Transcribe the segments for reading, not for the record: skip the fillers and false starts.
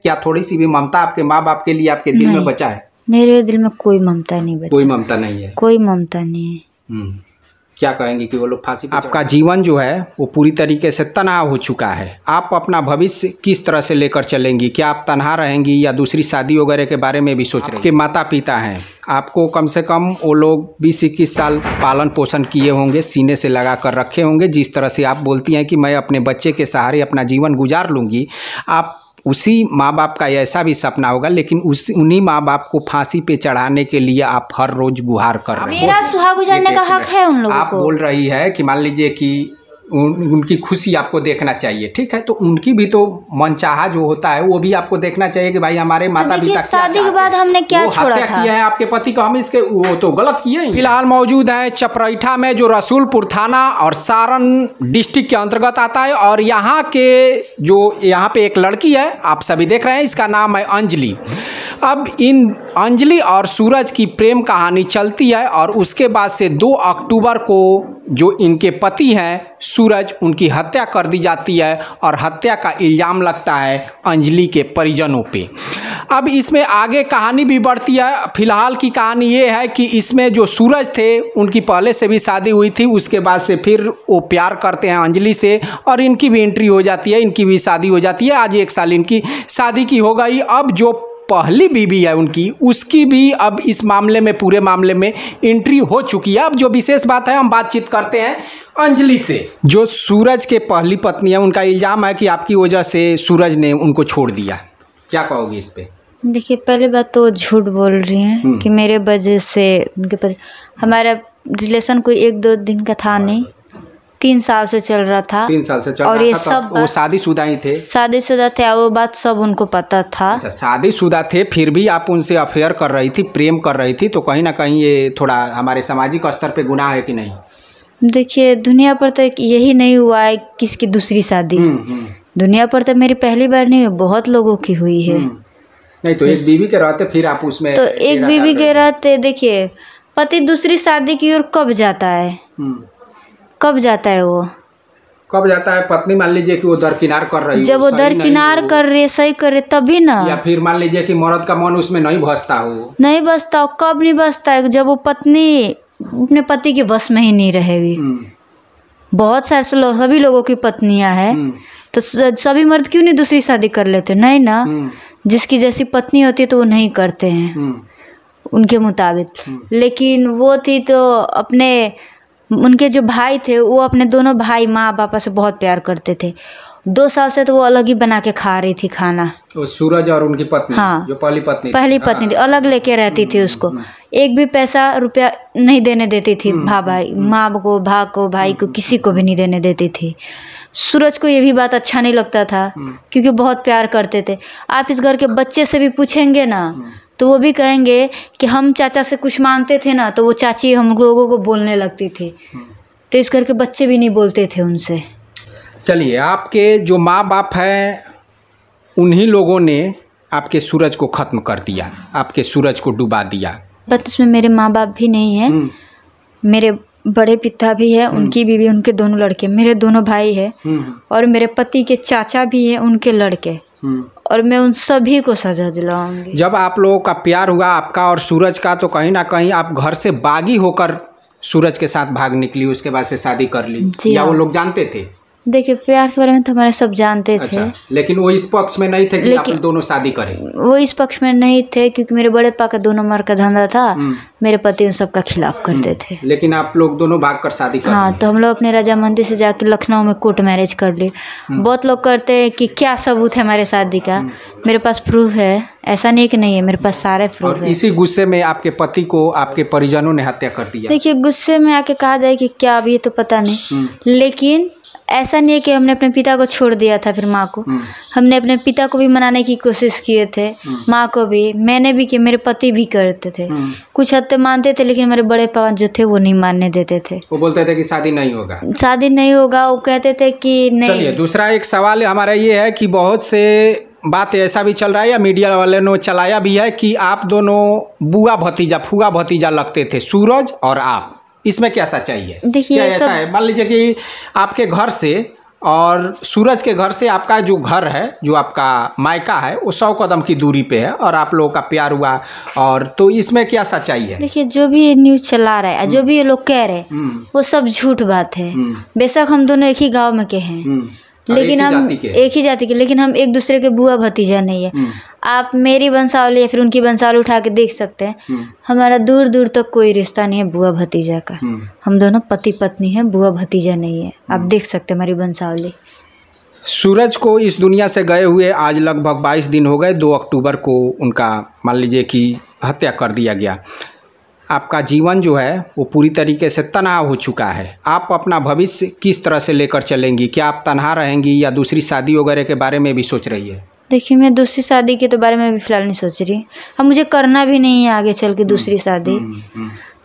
क्या थोड़ी सी भी ममता आपके माँ बाप के लिए आपके दिल में बचा है? मेरे दिल में कोई ममता नहीं बचा। कोई ममता नहीं है? कोई ममता नहीं है। क्या कहेंगे कि वो लोग फांसी पे? आपका जीवन जो है वो पूरी तरीके से तनाव हो चुका है। आप अपना भविष्य किस तरह से लेकर चलेंगी? क्या आप तनहा रहेंगी या दूसरी शादी वगैरह के बारे में भी सोच रहे हैं? आपके माता पिता हैं, आपको कम से कम वो लोग 20-21 साल पालन पोषण किए होंगे, सीने से लगा कर रखे होंगे। जिस तरह से आप बोलती हैं कि मैं अपने बच्चे के सहारे अपना जीवन गुजार लूँगी, आप उसी माँ बाप का ऐसा भी सपना होगा, लेकिन उन्हीं माँ बाप को फांसी पे चढ़ाने के लिए आप हर रोज गुहार कर रहे हैं। मेरा सुहाग गुजारने का हक है उन लोगों को। आप बोल रही है कि मान लीजिए कि उनकी खुशी आपको देखना चाहिए, ठीक है, तो उनकी भी तो मनचाहा जो होता है वो भी आपको देखना चाहिए कि भाई हमारे माता पिता शादी के बाद हमने क्या छोड़ा था? किया है आपके पति को, हम इसके वो तो गलत किए। फिलहाल मौजूद है चपराइठा में, जो रसूलपुर थाना और सारण डिस्ट्रिक्ट के अंतर्गत आता है। और यहाँ पे एक लड़की है, आप सभी देख रहे हैं, इसका नाम है अंजलि। अब इन अंजलि और सूरज की प्रेम कहानी चलती है और उसके बाद से 2 अक्टूबर को जो इनके पति हैं सूरज, उनकी हत्या कर दी जाती है और हत्या का इल्ज़ाम लगता है अंजलि के परिजनों पे। अब इसमें आगे कहानी भी बढ़ती है। फिलहाल की कहानी ये है कि इसमें जो सूरज थे उनकी पहले से भी शादी हुई थी, उसके बाद से फिर वो प्यार करते हैं अंजलि से और इनकी भी एंट्री हो जाती है, इनकी भी शादी हो जाती है। आज 1 साल इनकी शादी की हो गई। अब जो पहली बीवी है उनकी, उसकी भी अब इस मामले में, पूरे मामले में एंट्री हो चुकी है। अब जो विशेष बात है, हम बातचीत करते हैं अंजलि से, जो सूरज के पहली पत्नी है। उनका इल्ज़ाम है कि आपकी वजह से सूरज ने उनको छोड़ दिया। क्या कहोगी इस पे? देखिए, पहले बात तो झूठ बोल रही हैं कि मेरे वजह से उनके पति, हमारा रिलेशन कोई 1-2 दिन का था नहीं, 3 साल से चल रहा था। 3 साल से चल रहा था। और ये सब वो शादीशुदा ही थे? शादीशुदा थे, वो बात सब उनको पता था। अच्छा, शादीशुदा थे, फिर भी आप उनसे अफेयर कर रही थी, प्रेम कर रही थी, तो कहीं ना कहीं ये थोड़ा हमारे सामाजिक स्तर पे गुनाह है कि नहीं? देखिए, दुनिया पर तो यही नहीं हुआ है किसकी दूसरी शादी। दुनिया पर तो मेरी पहली बार नहीं, बहुत लोगों की हुई है। नहीं तो एक बीवी के रहते फिर आप उसमें तो एक बीवी के रहते, देखिए, पति दूसरी शादी की ओर कब जाता है? कब जाता है वो? कब जाता है? पत्नी मान लीजिए कि वो दरकिनार कर रही है, जब वो दरकिनार कर रही है, सही कर रही तभी ना। या फिर मान लीजिए कि मर्द का मन उसमें नहीं बसता हो। नहीं बसता हो, कब नहीं बसता है? जब वो पत्नी अपने पति के वश में ही नहीं रहेगी। बहुत सारे सभी लोगों की पत्नियां हैं, तो सभी मर्द क्यों नहीं दूसरी शादी कर लेते? नहीं ना, जिसकी जैसी पत्नी होती है तो वो नहीं करते हैं उनके मुताबिक। लेकिन वो थी तो अपने, उनके जो भाई थे वो अपने दोनों भाई माँ पापा से बहुत प्यार करते थे। 2 साल से तो वो अलग ही बना के खा रही थी खाना। वो सूरज और उनकी पत्नी, हाँ, जो पहली पत्नी थी, अलग लेके रहती थी उसको। एक भी पैसा रुपया नहीं देने देती थी भाई, माँ को, भाई को, किसी को भी नहीं देने देती थी। सूरज को ये भी बात अच्छा नहीं लगता था क्योंकि बहुत प्यार करते थे। आप इस घर के बच्चे से भी पूछेंगे ना तो वो भी कहेंगे कि हम चाचा से कुछ मांगते थे ना तो वो चाची हम लोगों को बोलने लगती थी। तो इस घर के बच्चे भी नहीं बोलते थे उनसे। चलिए, आपके जो माँ बाप हैं उन्हीं लोगों ने आपके सूरज को ख़त्म कर दिया, आपके सूरज को डुबा दिया। बट उसमें मेरे माँ बाप भी नहीं हैं, मेरे बड़े पिता भी है, उनकी बीवी, उनके दोनों लड़के, मेरे दोनों भाई है और मेरे पति के चाचा भी हैं, उनके लड़के, और मैं उन सभी को सजा दिलाऊंगी। जब आप लोगों का प्यार हुआ आपका और सूरज का, तो कहीं ना कहीं आप घर से बागी होकर सूरज के साथ भाग निकली, उसके बाद से शादी कर ली, या वो लोग जानते थे? देखिए, प्यार के बारे में तो हमारे सब जानते थे। लेकिन वो इस पक्ष में नहीं थे कि आप दोनों शादी करें? वो इस पक्ष में नहीं थे क्योंकि मेरे बड़े पापा का 2 नंबर का धंधा था, मेरे पति उन सब का खिलाफ करते थे। लेकिन आप लोग दोनों भाग कर शादी कर? हाँ, तो हम लोग अपने रजामंदी से जाके लखनऊ में कोर्ट मैरिज कर ली। बहुत लोग करते हैं कि क्या सबूत है हमारे शादी का, मेरे पास प्रूफ है, ऐसा नहीं कि नहीं है, मेरे पास सारे प्रूफ है। इसी गुस्से में आपके पति को आपके परिजनों ने हत्या कर दिया? देखिए, गुस्से में आके कहा जाए कि क्या, अभी तो पता नहीं, लेकिन ऐसा नहीं है कि हमने अपने पिता को छोड़ दिया था फिर माँ को। हमने अपने पिता को भी मनाने की कोशिश किए थे, माँ को भी, मैंने भी किया, मेरे पति भी करते थे। कुछ हद तक मानते थे, लेकिन मेरे बड़े पापा जो थे वो नहीं मानने देते थे। वो बोलते थे कि शादी नहीं होगा, शादी नहीं होगा, वो कहते थे कि नहीं। चलिए, दूसरा एक सवाल हमारा ये है कि बहुत से बात ऐसा भी चल रहा है या मीडिया वाले ने चलाया भी है कि आप दोनों बुआ भतीजा, फूआ भतीजा लगते थे, सूरज और आप। इसमें क्या सच्चाई है? देखिए, ऐसा है, मान लीजिए कि आपके घर से और सूरज के घर से आपका जो घर है, जो आपका मायका है, वो 100 कदम की दूरी पे है और आप लोगों का प्यार हुआ। और तो इसमें क्या सच्चाई है? देखिए, जो भी ये न्यूज़ चला रहा है, जो भी ये लोग कह रहे हैं, वो सब झूठ बात है। बेशक हम दोनों एक ही गांव में के हैं, लेकिन हम एक ही जाति के, लेकिन हम एक दूसरे के बुआ भतीजा नहीं है। आप मेरी वंशावली या फिर उनकी वंशावली उठा के देख सकते हैं, हमारा दूर दूर तक कोई रिश्ता नहीं है बुआ भतीजा का। हम दोनों पति पत्नी हैं, बुआ भतीजा नहीं है। आप देख सकते हैं हमारी वंशावली। सूरज को इस दुनिया से गए हुए आज लगभग 22 दिन हो गए। 2 अक्टूबर को उनका मान लीजिए कि हत्या कर दिया गया। आपका जीवन जो है वो पूरी तरीके से तनाव हो चुका है। आप अपना भविष्य किस तरह से लेकर चलेंगी? क्या आप तनहा रहेंगी या दूसरी शादी वगैरह के बारे में भी सोच रही है? देखिए, मैं दूसरी शादी के तो बारे में भी फ़िलहाल नहीं सोच रही। अब मुझे करना भी नहीं है आगे चल के दूसरी शादी,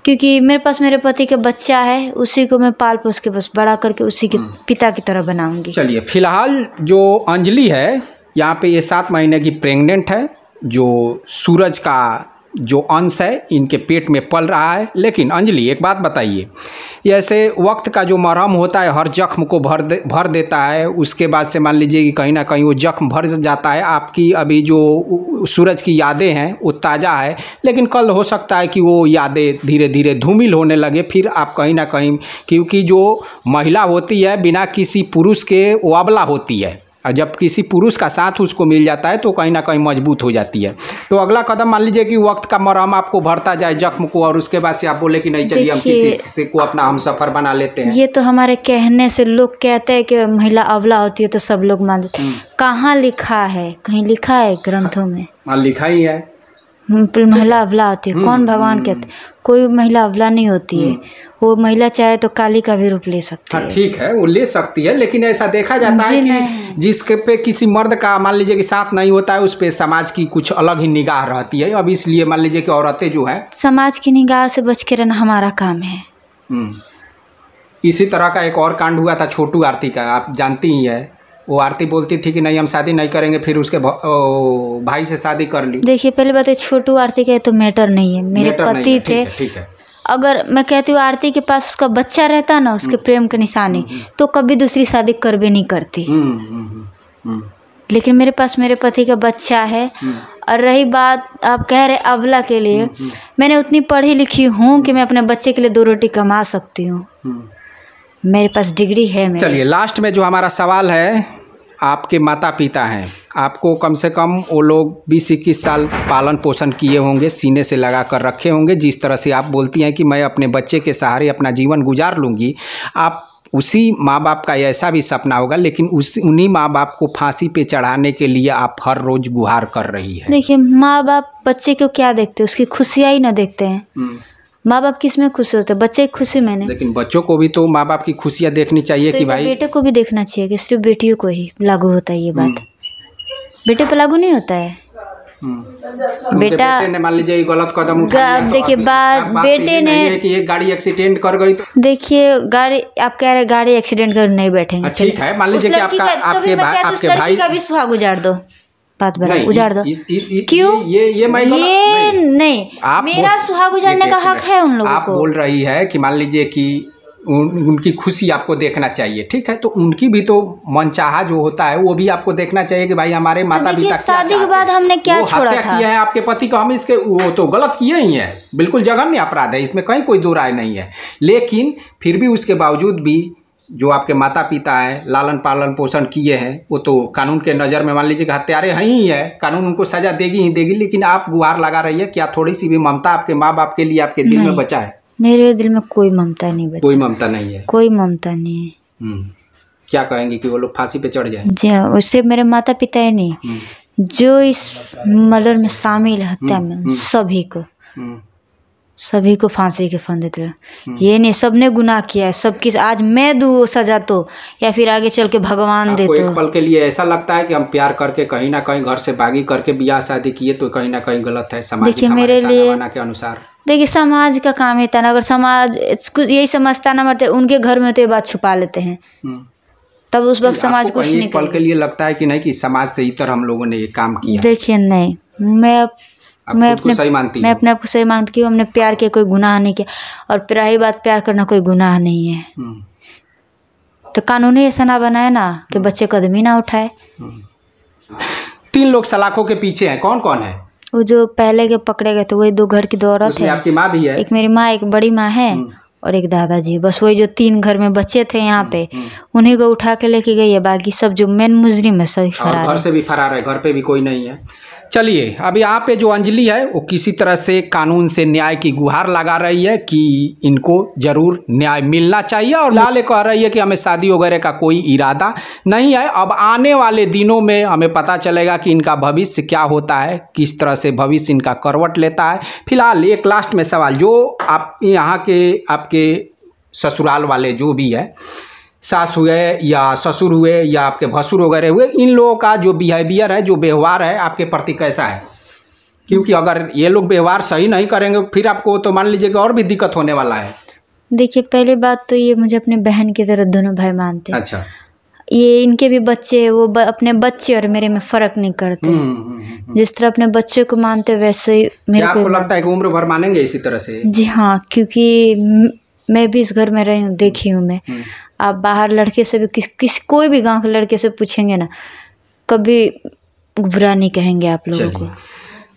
क्योंकि मेरे पास मेरे पति का बच्चा है, उसी को मैं पाल पोस के बस बड़ा करके उसी के पिता की तरह बनाऊंगी। चलिए, फिलहाल जो अंजलि है यहाँ पे ये 7 महीने की प्रेग्नेंट है, जो सूरज का जो अंश है इनके पेट में पल रहा है। लेकिन अंजलि, एक बात बताइए, ऐसे वक्त का जो मरहम होता है हर जख्म को भर देता है। उसके बाद से मान लीजिए कि कहीं ना कहीं वो जख्म भर जाता है। आपकी अभी जो सूरज की यादें हैं वो ताज़ा है, लेकिन कल हो सकता है कि वो यादें धीरे धीरे धूमिल होने लगे। फिर आप कहीं ना कहीं, क्योंकि जो महिला होती है बिना किसी पुरुष के वो अबला होती है, और जब किसी पुरुष का साथ उसको मिल जाता है तो कहीं ना कहीं मजबूत हो जाती है। तो अगला कदम मान लीजिए कि वक्त का मरहम आपको भरता जाए जख्म को, और उसके बाद से आप बोले कि नहीं चलिए हम किसी को अपना हम सफ़र बना लेते हैं। ये तो हमारे कहने से लोग कहते हैं कि महिला अबला होती है तो सब लोग मानते हैं। कहाँ लिखा है? कहीं लिखा है ग्रंथों में? लिखा ही है महिला अबला होती है। कौन भगवान कहते? कोई महिला अबला नहीं होती है। वो महिला चाहे तो काली का भी रूप ले सकती है। ठीक है, वो ले सकती है, लेकिन ऐसा देखा जाता है कि जिसके पे किसी मर्द का मान लीजिए कि साथ नहीं होता है, उस पे समाज की कुछ अलग ही निगाह रहती है। अब इसलिए मान लीजिए कि औरतें जो है, समाज की निगाह से बच के रहना हमारा काम है। इसी तरह का एक और कांड हुआ था छोटू आरती का, आप जानती ही है। वो आरती बोलती थी कि नहीं हम शादी नहीं करेंगे, फिर उसके भाई से शादी कर ली। देखिए, पहले बात है, छोटू आरती का तो मैटर नहीं है, मेरे पति थे। ठीक है। अगर मैं कहती हूँ आरती के पास उसका बच्चा रहता ना, उसके प्रेम के निशानी, तो कभी दूसरी शादी कर भी नहीं करती। लेकिन मेरे पास मेरे पति का बच्चा है। और रही बात आप कह रहे अबला के लिए, मैंने उतनी पढ़ी लिखी हूँ कि मैं अपने बच्चे के लिए 2 रोटी कमा सकती हूँ। मेरे पास डिग्री है। चलिए, लास्ट में जो हमारा सवाल है, आपके माता पिता हैं, आपको कम से कम वो लोग 20-21 साल पालन पोषण किए होंगे, सीने से लगा कर रखे होंगे। जिस तरह से आप बोलती हैं कि मैं अपने बच्चे के सहारे अपना जीवन गुजार लूँगी, आप उसी माँ बाप का ऐसा भी सपना होगा, लेकिन उन्हीं माँ बाप को फांसी पे चढ़ाने के लिए आप हर रोज़ गुहार कर रही है। देखिए, माँ बाप बच्चे को क्या देखते हैं? उसकी खुशियाँ ही ना देखते हैं। माँ बाप किस में खुश होते हैं? बच्चे की खुशी में। लेकिन बच्चों को भी तो माँ बाप की खुशियाँ देखनी चाहिए। तो कि भाई बेटे को भी देखना चाहिए कि सिर्फ बेटियों को ही लागू होता है ये बात? बेटे पे लागू नहीं होता है। बेटा ने मान लीजिए गलत कदम उठा लिया, देखिए बेटे ने कि एक गाड़ी एक्सीडेंट कर गई तो देखिए, गाड़ी आप कह रहे गाड़ी एक्सीडेंट कर नहीं बैठेंगे। ठीक है, मान लीजिए कि आपके भाई का भी सुहाग उजाड़ दो, बात बराबर उजाड़ दो। क्यों? ये नहीं, मेरा सुहाग उजाड़ने का हक है उन लोगों को। आप बोल रही है कि मान लीजिए कि उनकी खुशी आपको देखना चाहिए। ठीक है, तो उनकी भी तो मनचाहा जो होता है वो भी आपको देखना चाहिए कि भाई हमारे माता पिता शादी के बाद हमने क्या छोड़ा था? किया है आपके पति को, हम इसके वो तो गलत किए ही हैं, बिल्कुल जघन्य अपराध है, इसमें कहीं कोई दो राय नहीं है। लेकिन फिर भी उसके बावजूद भी जो आपके माता पिता हैं लालन पालन पोषण किए हैं, वो तो कानून के नज़र में मान लीजिए कि हत्यारे हैं ही है, कानून उनको सजा देगी ही देगी। लेकिन आप गुहार लगा रही है, क्या थोड़ी सी भी ममता आपके माँ बाप के लिए आपके दिल में बचा है? मेरे दिल में कोई ममता नहीं बचा। कोई ममता नहीं है? कोई ममता नहीं है। क्या कहेंगे कि वो लोग फांसी पे चढ़ जाए? जी, उससे मेरे माता पिता ही नहीं, जो इस मर्डर में शामिल हत्या में सभी को फांसी के फंदे रहे। ये नहीं सबने गुनाह किया है, सब किस आज मैं दूँ सजा तो या फिर आगे चल के भगवान दे। तो एक पल के लिए ऐसा लगता है कि हम प्यार करके कहीं ना कहीं घर से बागी करके ब्याह शादी किए तो कहीं ना कहीं गलत है समाज देखिए मेरे लिए के अनुसार। देखिए समाज का काम है था ना, अगर समाज यही समझता ना मरते उनके घर में तो ये बात छुपा लेते हैं, तब उस वक्त समाज कुछ नहीं। पल के लिए लगता है कि नहीं कि समाज से इतर हम लोगों ने ये काम किया? देखिए नहीं, मैं अपने आप को सही मानती हूँ। हमने प्यार किया, कोई गुनाह नहीं किया। और रही बात प्यार करना, कोई गुनाह नहीं है। तो कानून ही ऐसा ना बनाए ना कि बच्चे कदम ही ना उठाए। 3 लोग सलाखों के पीछे हैं, कौन कौन है? वो जो पहले के पकड़े गए थे वही 2 घर की 2 औरत उसमें है। आपकी माँ भी है? एक मेरी माँ, एक बड़ी माँ है और एक दादाजी। बस वही जो 3 घर में बच्चे थे यहाँ पे उन्हीं को उठा के लेके गई है। बाकी सब जो मेन मुजरिम है सभी फरार घर से भी फरार है, घर पे भी कोई नहीं है। चलिए, अब यहाँ पे जो अंजलि है वो किसी तरह से कानून से न्याय की गुहार लगा रही है कि इनको जरूर न्याय मिलना चाहिए, और लाले कह रही है कि हमें शादी वगैरह का कोई इरादा नहीं है। अब आने वाले दिनों में हमें पता चलेगा कि इनका भविष्य क्या होता है, किस तरह से भविष्य इनका करवट लेता है। फिलहाल एक लास्ट में सवाल, जो आप यहाँ के आपके ससुराल वाले जो भी है, सास हुए या ससुर हुए या आपके भसुर वगैरह हुए, इन लोगों का जो बिहेवियर है, जो व्यवहार है आपके प्रति कैसा है? क्योंकि अगर ये लोग व्यवहार सही नहीं करेंगे फिर आपको तो मान लीजिए कि और भी दिक्कत होने वाला है। देखिए, पहली बात तो ये मुझे अपने बहन की तरह दोनों भाई मानते हैं। अच्छा। ये इनके भी बच्चे, वो अपने बच्चे और मेरे में फ़र्क नहीं करते। जिस तरह अपने बच्चे को मानते वैसे ही मेरे को। आपको लगता है कि उम्र भर मानेंगे इसी तरह से? जी हाँ, क्योंकि मैं भी इस घर में रही हूँ, देखी हूँ मैं। आप बाहर लड़के से भी कोई भी गांव के लड़के से पूछेंगे ना, कभी बुरा नहीं कहेंगे आप लोगों को।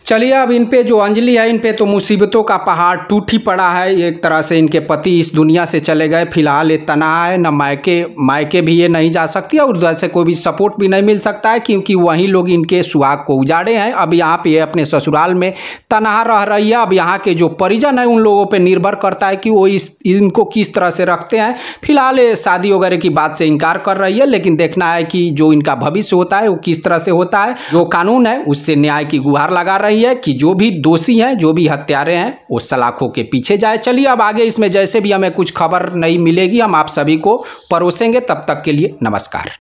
चलिए, अब इन पे जो अंजलि है, इन पे तो मुसीबतों का पहाड़ टूट ही पड़ा है। एक तरह से इनके पति इस दुनिया से चले गए, फिलहाल ये तनहा है, न मायके भी ये नहीं जा सकती और उधर से कोई भी सपोर्ट भी नहीं मिल सकता है, क्योंकि वहीं लोग इनके सुहाग को उजाड़े हैं। अब यहाँ पे ये अपने ससुराल में तनहा रह रही है। अब यहाँ के जो परिजन है उन लोगों पर निर्भर करता है कि वो इनको किस तरह से रखते हैं। फिलहाल ये शादी वगैरह की बात से इनकार कर रही है, लेकिन देखना है कि जो इनका भविष्य होता है वो किस तरह से होता है। जो कानून है उससे न्याय की गुहार लगा रही है कि जो भी दोषी हैं, जो भी हत्यारे हैं, वो सलाखों के पीछे जाए। चलिए, अब आगे इसमें जैसे भी हमें कुछ खबर नहीं मिलेगी हम आप सभी को परोसेंगे। तब तक के लिए नमस्कार।